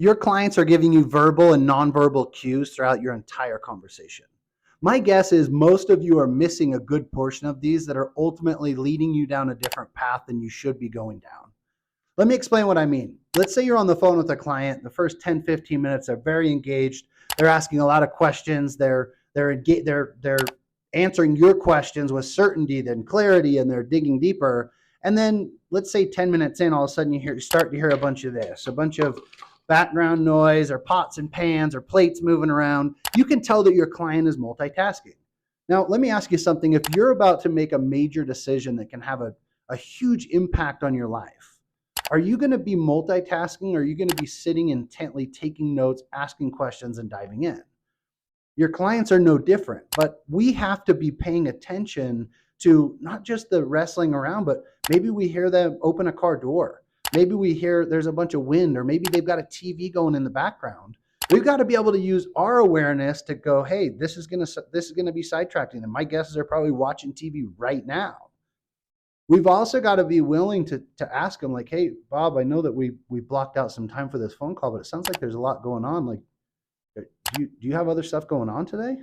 Your clients are giving you verbal and nonverbal cues throughout your entire conversation. My guess is most of you are missing a good portion of these that are ultimately leading you down a different path than you should be going down. Let me explain what I mean. Let's say you're on the phone with a client. The first 10, 15 minutes are very engaged. They're asking a lot of questions. They're answering your questions with certainty, then clarity, and they're digging deeper. And then let's say 10 minutes in, all of a sudden you start to hear a bunch of this, a bunch of background noise or pots and pans or plates moving around. You can tell that your client is multitasking. Now, let me ask you something. If you're about to make a major decision that can have a huge impact on your life, are you going to be multitasking, or are you going to be sitting intently, taking notes, asking questions, and diving in? Your clients are no different, but we have to be paying attention to not just the wrestling around, but maybe we hear them open a car door. Maybe we hear there's a bunch of wind, or maybe they've got a TV going in the background. We've got to be able to use our awareness to go, hey, this is going to be sidetracking them. My guess is they're probably watching TV right now. We've also got to be willing to ask them, like, hey, Bob, I know that we blocked out some time for this phone call, but it sounds like there's a lot going on. Like, do you have other stuff going on today?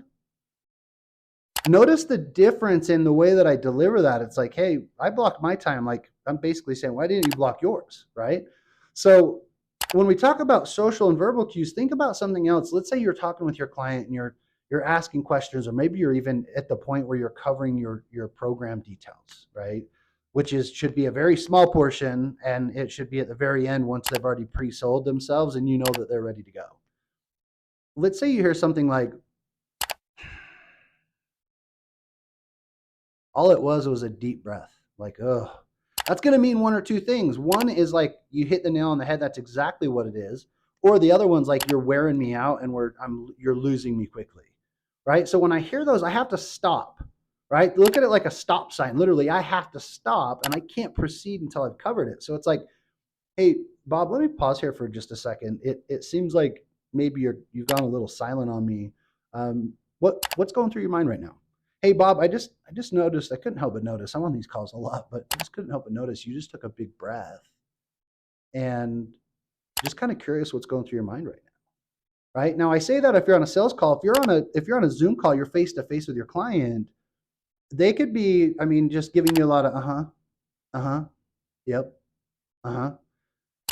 Notice the difference in the way that I deliver that. It's like, hey, I blocked my time. Like, I'm basically saying, why didn't you block yours, right? So when we talk about social and verbal cues, think about something else. Let's say you're talking with your client and you're asking questions, or maybe you're even at the point where you're covering your program details, right? Which should be a very small portion, and it should be at the very end once they've already pre-sold themselves and you know that they're ready to go. Let's say you hear something like, all it was a deep breath. Like, oh, that's going to mean one or two things. One is like you hit the nail on the head. That's exactly what it is. Or the other one's like, you're wearing me out and you're losing me quickly, right? So when I hear those, I have to stop, right? Look at it like a stop sign. Literally, I have to stop, and I can't proceed until I've covered it. So it's like, hey, Bob, let me pause here for just a second. It seems like maybe you've gone a little silent on me. What's going through your mind right now? Hey, Bob, I just noticed, I couldn't help but notice, I'm on these calls a lot, but I just couldn't help but notice you just took a big breath, and just kind of curious what's going through your mind right now. Right now, I say that if you're on a sales call, if you're on a Zoom call, you're face to face with your client. They could be, I mean, just giving you a lot of yep,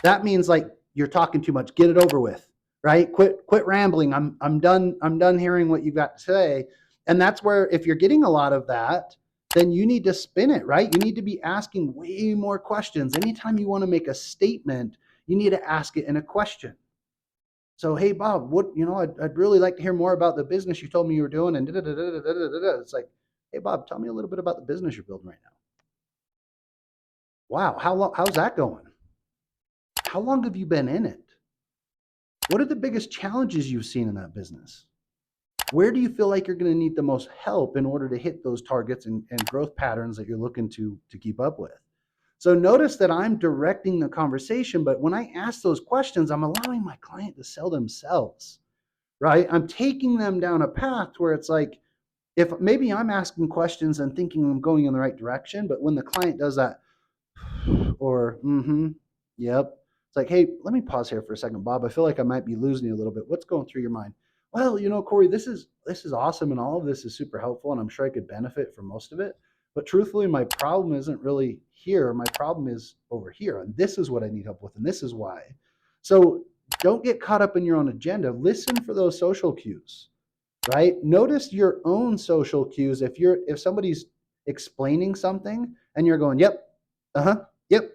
that means like you're talking too much. Get it over with, right? Quit rambling. I'm done hearing what you've got to say. And that's where, if you're getting a lot of that, then you need to spin it, right? You need to be asking way more questions. Anytime you want to make a statement, you need to ask it in a question. So, hey, Bob, I'd really like to hear more about the business you told me you were doing. And it's like, hey, Bob, tell me a little bit about the business you're building right now. Wow. How's that going? How long have you been in it? What are the biggest challenges you've seen in that business? Where do you feel like you're going to need the most help in order to hit those targets and growth patterns that you're looking to keep up with? So notice that I'm directing the conversation, but when I ask those questions, I'm allowing my client to sell themselves, right? I'm taking them down a path where it's like, if maybe I'm asking questions and thinking I'm going in the right direction, but when the client does that, or, yep, it's like, hey, let me pause here for a second, Bob. I feel like I might be losing you a little bit. What's going through your mind? Well, Corey, this is awesome, and all of this is super helpful, and I'm sure I could benefit from most of it. But truthfully, my problem isn't really here. My problem is over here, and this is what I need help with, and this is why. So don't get caught up in your own agenda. Listen for those social cues, right? Notice your own social cues. If somebody's explaining something and you're going, yep, yep,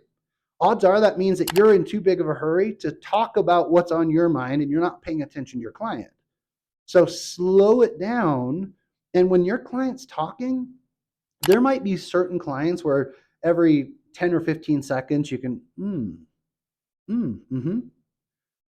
odds are that means that you're in too big of a hurry to talk about what's on your mind, and you're not paying attention to your client. So slow it down. And when your client's talking, there might be certain clients where every 10 or 15 seconds you can,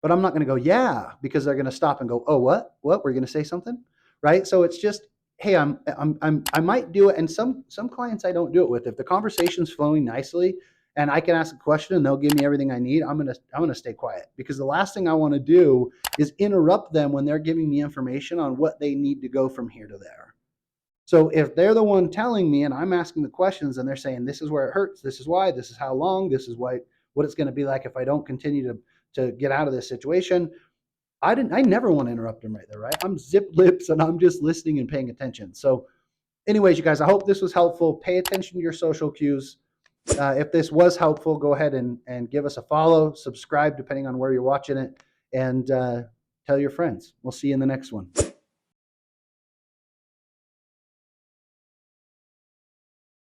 but I'm not going to go, yeah, because they're going to stop and go, oh, what? We're going to say something, right? So it's just, hey, I might do it. And some clients I don't do it with. If the conversation's flowing nicely and I can ask a question and they'll give me everything I need, I'm gonna stay quiet, because the last thing I want to do is interrupt them when they're giving me information on what they need to go from here to there. So if they're the one telling me and I'm asking the questions and they're saying, this is where it hurts, this is why, this is how long, this is what it's going to be like if I don't continue to get out of this situation. I never want to interrupt him right there, right? I'm zip lips and I'm just listening and paying attention. So anyways, you guys, I hope this was helpful. Pay attention to your social cues. If this was helpful, go ahead and give us a follow, subscribe, depending on where you're watching it, and tell your friends. We'll see you in the next one.